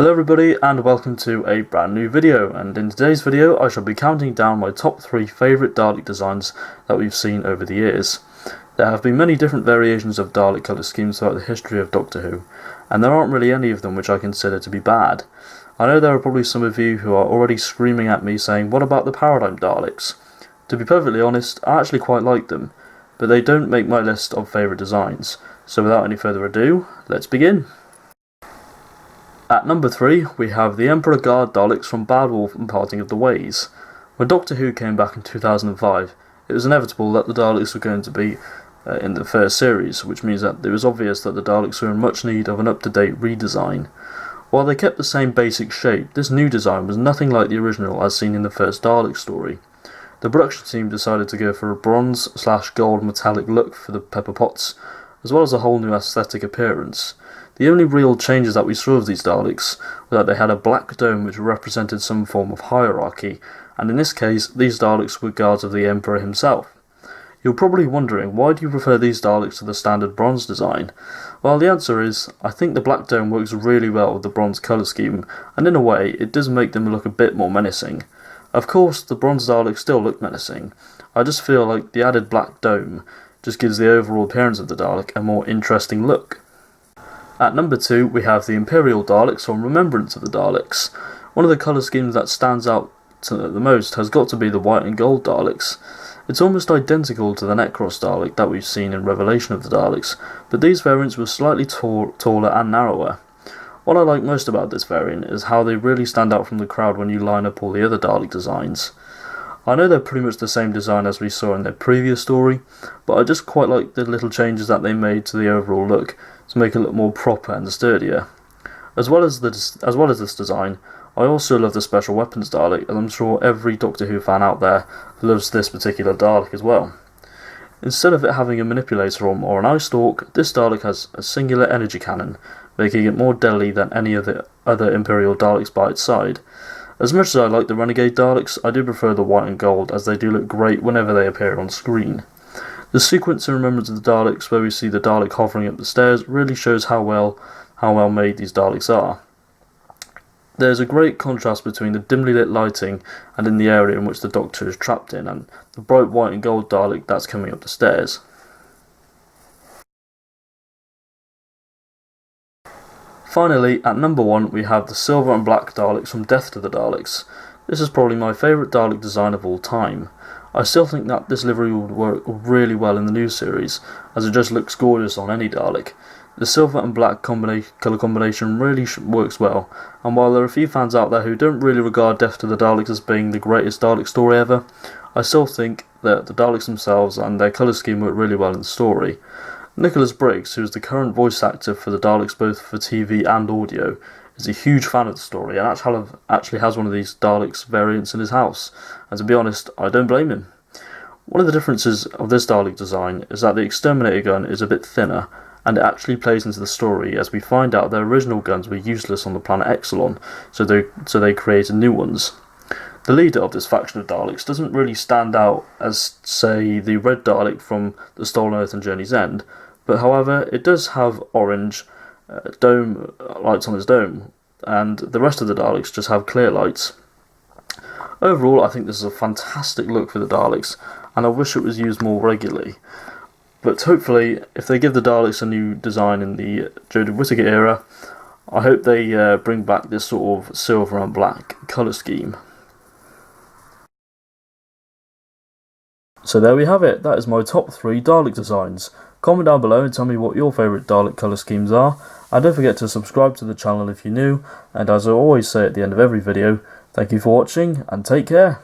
Hello everybody and welcome to a brand new video, and in today's video I shall be counting down my top 3 favourite Dalek designs that we've seen over the years. There have been many different variations of Dalek colour schemes throughout the history of Doctor Who, and there aren't really any of them which I consider to be bad. I know there are probably some of you who are already screaming at me saying, what about the Paradigm Daleks? To be perfectly honest, I actually quite like them, but they don't make my list of favourite designs, so without any further ado, let's begin. At number 3, we have the Emperor Guard Daleks from Bad Wolf and Parting of the Ways. When Doctor Who came back in 2005, it was inevitable that the Daleks were going to be in the first series, which means that it was obvious that the Daleks were in much need of an up-to-date redesign. While they kept the same basic shape, this new design was nothing like the original as seen in the first Dalek story. The production team decided to go for a bronze/gold metallic look for the pepper pots, as well as a whole new aesthetic appearance. The only real changes that we saw of these Daleks were that they had a black dome which represented some form of hierarchy, and in this case, these Daleks were guards of the Emperor himself. You're probably wondering, why do you prefer these Daleks to the standard bronze design? Well, the answer is, I think the black dome works really well with the bronze colour scheme, and in a way, it does make them look a bit more menacing. Of course, the bronze Daleks still look menacing. I just feel like the added black dome just gives the overall appearance of the Dalek a more interesting look. At number 2, we have the Imperial Daleks from Remembrance of the Daleks. One of the colour schemes that stands out the most has got to be the white and gold Daleks. It's almost identical to the Necros Dalek that we've seen in Revelation of the Daleks, but these variants were slightly taller and narrower. What I like most about this variant is how they really stand out from the crowd when you line up all the other Dalek designs. I know they're pretty much the same design as we saw in their previous story, but I just quite like the little changes that they made to the overall look to make it look more proper and sturdier. As well as this design, I also love the Special Weapons Dalek, and I'm sure every Doctor Who fan out there loves this particular Dalek as well. Instead of it having a manipulator arm or an eye stalk, this Dalek has a singular energy cannon, making it more deadly than any of the other Imperial Daleks by its side. As much as I like the Renegade Daleks, I do prefer the white and gold, as they do look great whenever they appear on screen. The sequence in Remembrance of the Daleks where we see the Dalek hovering up the stairs really shows how well made these Daleks are. There's a great contrast between the dimly lit lighting and in the area in which the Doctor is trapped in, and the bright white and gold Dalek that's coming up the stairs. Finally, at number 1, we have the silver and black Daleks from Death to the Daleks. This is probably my favourite Dalek design of all time. I still think that this livery would work really well in the new series, as it just looks gorgeous on any Dalek. The silver and black colour combination really works well, and while there are a few fans out there who don't really regard Death to the Daleks as being the greatest Dalek story ever, I still think that the Daleks themselves and their colour scheme work really well in the story. Nicholas Briggs, who is the current voice actor for the Daleks both for TV and audio, is a huge fan of the story and actually has one of these Daleks variants in his house, and to be honest, I don't blame him. One of the differences of this Dalek design is that the exterminator gun is a bit thinner, and it actually plays into the story as we find out their original guns were useless on the planet Exelon, so they created new ones. The leader of this faction of Daleks doesn't really stand out as, say, the red Dalek from The Stolen Earth and Journey's End, but however, it does have orange dome lights on its dome, and the rest of the Daleks just have clear lights. Overall, I think this is a fantastic look for the Daleks, and I wish it was used more regularly. But hopefully, if they give the Daleks a new design in the Jodie Whittaker era, I hope they bring back this sort of silver and black colour scheme. So there we have it, that is my top 3 Dalek designs. Comment down below and tell me what your favourite Dalek colour schemes are, and don't forget to subscribe to the channel if you're new, and as I always say at the end of every video, thank you for watching and take care.